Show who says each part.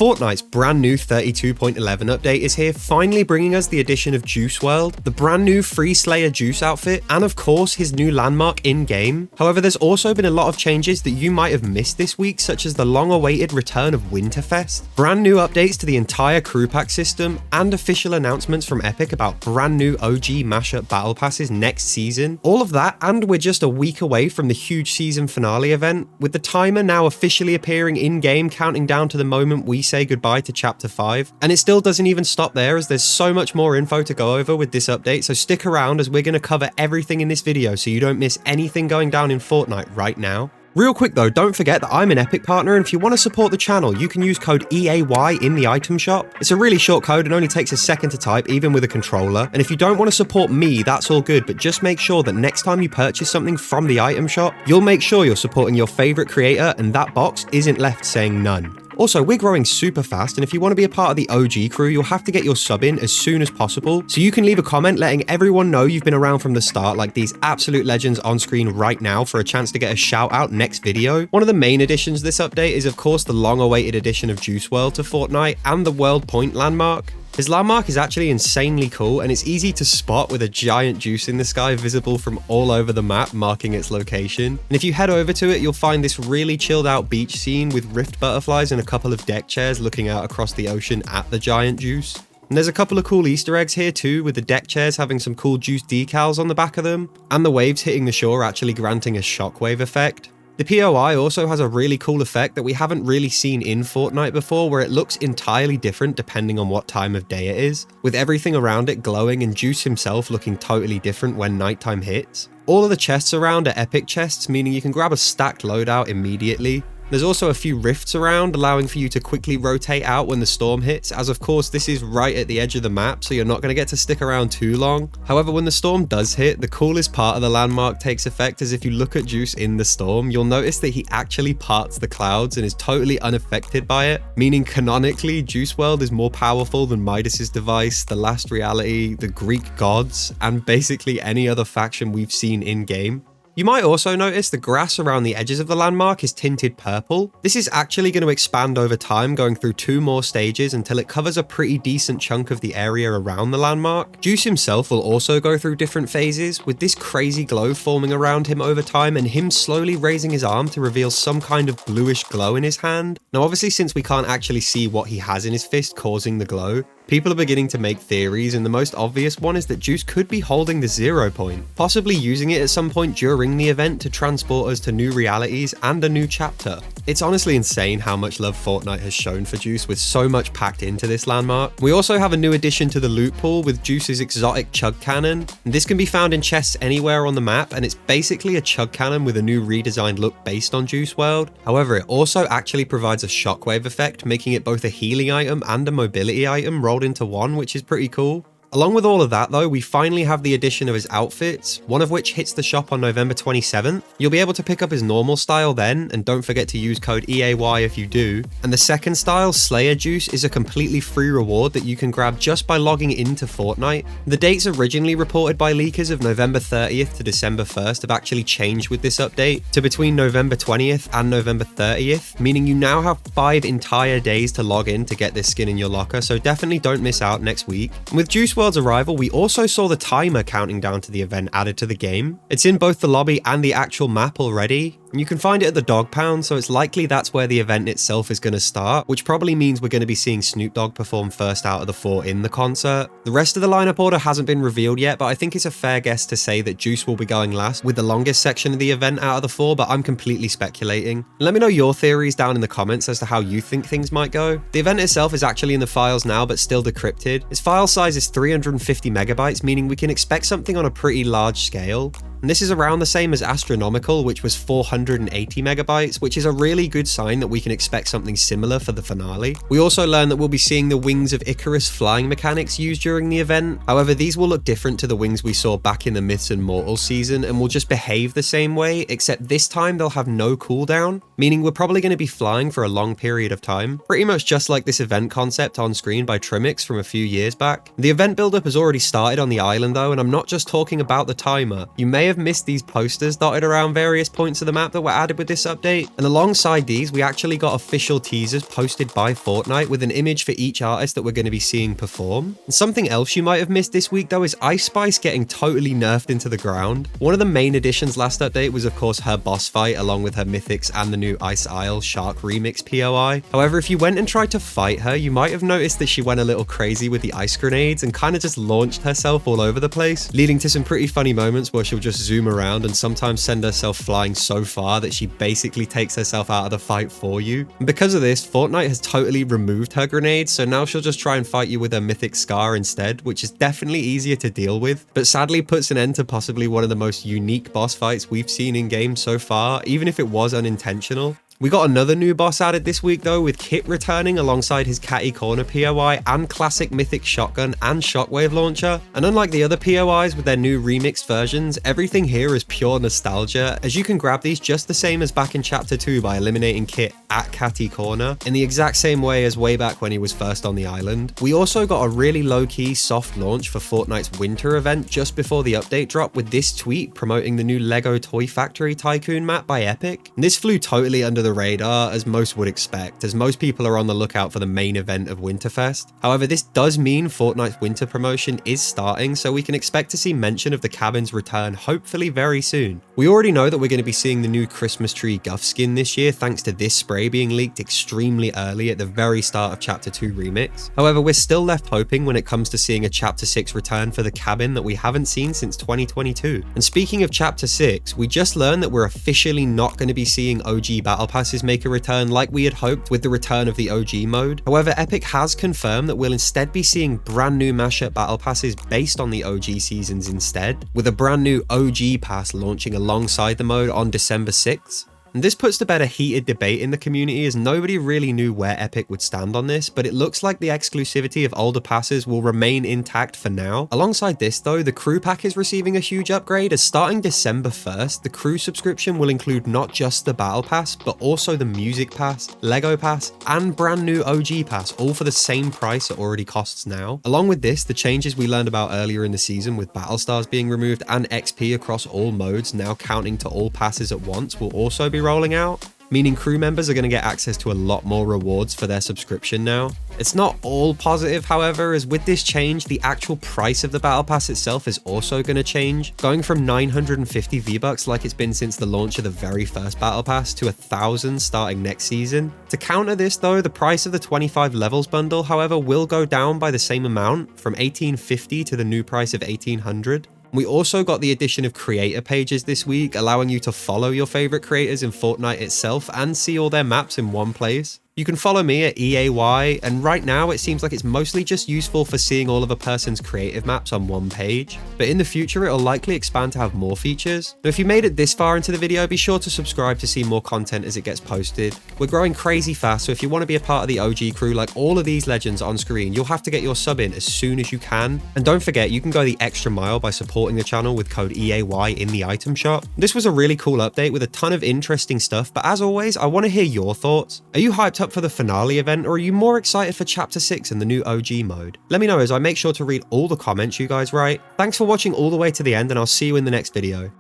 Speaker 1: Fortnite's brand new 32.11 update is here, finally bringing us the addition of Juice WRLD, the brand new Free Slayer Juice outfit, and of course his new landmark in-game. However, there's also been a lot of changes that you might have missed this week, such as the long-awaited return of Winterfest, brand new updates to the entire crew pack system, and official announcements from Epic about brand new OG mashup battle passes next season. All of that, and we're just a week away from the huge season finale event, with the timer now officially appearing in-game, counting down to the moment we say goodbye to Chapter 5. And it still doesn't even stop there, as there's so much more info to go over with this update, so stick around as we're going to cover everything in this video so you don't miss anything going down in Fortnite right now. Real quick though, don't forget that I'm an Epic partner, and if you want to support the channel, you can use code EAY in the item shop. It's a really short code and only takes a second to type, even with a controller. And if you don't want to support me, that's all good, but just make sure that next time you purchase something from the item shop, you'll make sure you're supporting your favorite creator and that box isn't left saying none. Also, we're growing super fast, and if you want to be a part of the OG crew, you'll have to get your sub in as soon as possible. So you can leave a comment letting everyone know you've been around from the start, like these absolute legends on screen right now, for a chance to get a shout out next video. One of the main additions to this update is of course the long-awaited addition of Juice WRLD to Fortnite and the World Point landmark. His landmark is actually insanely cool, and it's easy to spot with a giant juice in the sky visible from all over the map marking its location. And if you head over to it, you'll find this really chilled out beach scene with rift butterflies and a couple of deck chairs looking out across the ocean at the giant juice. And there's a couple of cool Easter eggs here too, with the deck chairs having some cool juice decals on the back of them, and the waves hitting the shore actually granting a shockwave effect. The POI also has a really cool effect that we haven't really seen in Fortnite before, where it looks entirely different depending on what time of day it is, with everything around it glowing and Juice himself looking totally different when nighttime hits. All of the chests around are epic chests, meaning you can grab a stacked loadout immediately. There's also a few rifts around, allowing for you to quickly rotate out when the storm hits, as of course this is right at the edge of the map, so you're not going to get to stick around too long. However, when the storm does hit, the coolest part of the landmark takes effect, as if you look at Juice in the storm, you'll notice that he actually parts the clouds and is totally unaffected by it, meaning canonically, Juice WRLD is more powerful than Midas's device, the Last Reality, the Greek gods, and basically any other faction we've seen in-game. You might also notice the grass around the edges of the landmark is tinted purple. This is actually going to expand over time, going through 2 more stages until it covers a pretty decent chunk of the area around the landmark. Juice himself will also go through different phases, with this crazy glow forming around him over time and him slowly raising his arm to reveal some kind of bluish glow in his hand. Now obviously, since we can't actually see what he has in his fist causing the glow, people are beginning to make theories, and the most obvious one is that Juice could be holding the 0 point, possibly using it at some point during the event to transport us to new realities and a new chapter. It's honestly insane how much love Fortnite has shown for Juice, with so much packed into this landmark. We also have a new addition to the loot pool with Juice's exotic chug cannon. This can be found in chests anywhere on the map, and it's basically a chug cannon with a new redesigned look based on Juice WRLD. However, it also actually provides a shockwave effect, making it both a healing item and a mobility item rolled into one, which is pretty cool. Along with all of that though, we finally have the addition of his outfits, one of which hits the shop on November 27th. You'll be able to pick up his normal style then, and don't forget to use code EAY if you do. And the second style, Slayer Juice, is a completely free reward that you can grab just by logging into Fortnite. The dates originally reported by leakers of November 30th to December 1st have actually changed with this update to between November 20th and November 30th, meaning you now have 5 entire days to log in to get this skin in your locker, so definitely don't miss out next week. And with Juice WRLD's arrival, we also saw the timer counting down to the event added to the game. It's in both the lobby and the actual map already, and you can find it at the dog pound, so it's likely that's where the event itself is going to start, which probably means we're going to be seeing Snoop Dogg perform first out of the 4 in the concert. The rest of the lineup order hasn't been revealed yet, but I think it's a fair guess to say that Juice will be going last with the longest section of the event out of the 4, but I'm completely speculating. Let me know your theories down in the comments as to how you think things might go. The event itself is actually in the files now, but still decrypted. Its file size is 350 megabytes, meaning we can expect something on a pretty large scale. And this is around the same as Astronomical, which was 480 megabytes, which is a really good sign that we can expect something similar for the finale. We also learned that we'll be seeing the Wings of Icarus flying mechanics used during the event. However, these will look different to the wings we saw back in the Myths and Mortals season, and will just behave the same way, except this time they'll have no cooldown, meaning we're probably going to be flying for a long period of time, pretty much just like this event concept on screen by Trimix from a few years back. The event buildup has already started on the island though, and I'm not just talking about the timer. You may have have missed these posters dotted around various points of the map that were added with this update. And alongside these, we actually got official teasers posted by Fortnite with an image for each artist that we're going to be seeing perform. And something else you might have missed this week though is Ice Spice getting totally nerfed into the ground. One of the main additions last update was of course her boss fight along with her mythics and the new Ice Isle Shark Remix POI. However, if you went and tried to fight her, you might have noticed that she went a little crazy with the ice grenades and kind of just launched herself all over the place, leading to some pretty funny moments where she'll just zoom around and sometimes send herself flying so far that she basically takes herself out of the fight for you. And because of this, Fortnite has totally removed her grenades, so now she'll just try and fight you with her mythic Scar instead, which is definitely easier to deal with, but sadly puts an end to possibly one of the most unique boss fights we've seen in game so far, even if it was unintentional. We got another new boss added this week though, with Kit returning alongside his Catty Corner POI and classic mythic shotgun and shockwave launcher. And unlike the other POIs with their new remixed versions, everything here is pure nostalgia, as you can grab these just the same as back in Chapter 2 by eliminating Kit at Catty Corner, in the exact same way as way back when he was first on the island. We also got a really low-key soft launch for Fortnite's winter event just before the update drop, with this tweet promoting the new Lego Toy Factory Tycoon map by Epic. And this flew totally under the radar, as most would expect, as most people are on the lookout for the main event of Winterfest. However, this does mean Fortnite's winter promotion is starting, so we can expect to see mention of the cabin's return hopefully very soon. We already know that we're going to be seeing the new Christmas tree Guff skin this year thanks to this spray being leaked extremely early at the very start of Chapter 2 Remix. However, we're still left hoping when it comes to seeing a Chapter 6 return for the cabin that we haven't seen since 2022. And speaking of Chapter 6, we just learned that we're officially not going to be seeing OG Battle Passes make a return like we had hoped with the return of the OG mode. However, Epic has confirmed that we'll instead be seeing brand new mashup Battle Passes based on the OG seasons instead, with a brand new OG pass launching alongside the mode on December 6th. And this puts to bed a heated debate in the community, as nobody really knew where Epic would stand on this, but it looks like the exclusivity of older passes will remain intact for now. Alongside this though, the crew pack is receiving a huge upgrade, as starting December 1st, the crew subscription will include not just the battle pass, but also the music pass, Lego pass, and brand new OG pass, all for the same price it already costs now. Along with this, the changes we learned about earlier in the season with battle stars being removed and XP across all modes now counting to all passes at once will also be rolling out, meaning crew members are going to get access to a lot more rewards for their subscription now. It's not all positive, however, as with this change, the actual price of the battle pass itself is also going to change, going from 950 V-Bucks like it's been since the launch of the very first battle pass to 1,000 starting next season. To counter this though, the price of the 25 levels bundle, however, will go down by the same amount, from 1,850 to the new price of 1,800. We also got the addition of creator pages this week, allowing you to follow your favorite creators in Fortnite itself and see all their maps in one place. You can follow me at EAY, and right now it seems like it's mostly just useful for seeing all of a person's creative maps on one page, but in the future it'll likely expand to have more features. Now if you made it this far into the video, be sure to subscribe to see more content as it gets posted. We're growing crazy fast, so if you want to be a part of the OG crew like all of these legends on screen, you'll have to get your sub in as soon as you can. And don't forget, you can go the extra mile by supporting the channel with code EAY in the item shop. This was a really cool update with a ton of interesting stuff, but as always, I want to hear your thoughts. Are you hyped up for the finale event, or are you more excited for Chapter 6 and the new OG mode? Let me know as I make sure to read all the comments you guys write. Thanks for watching all the way to the end, and I'll see you in the next video.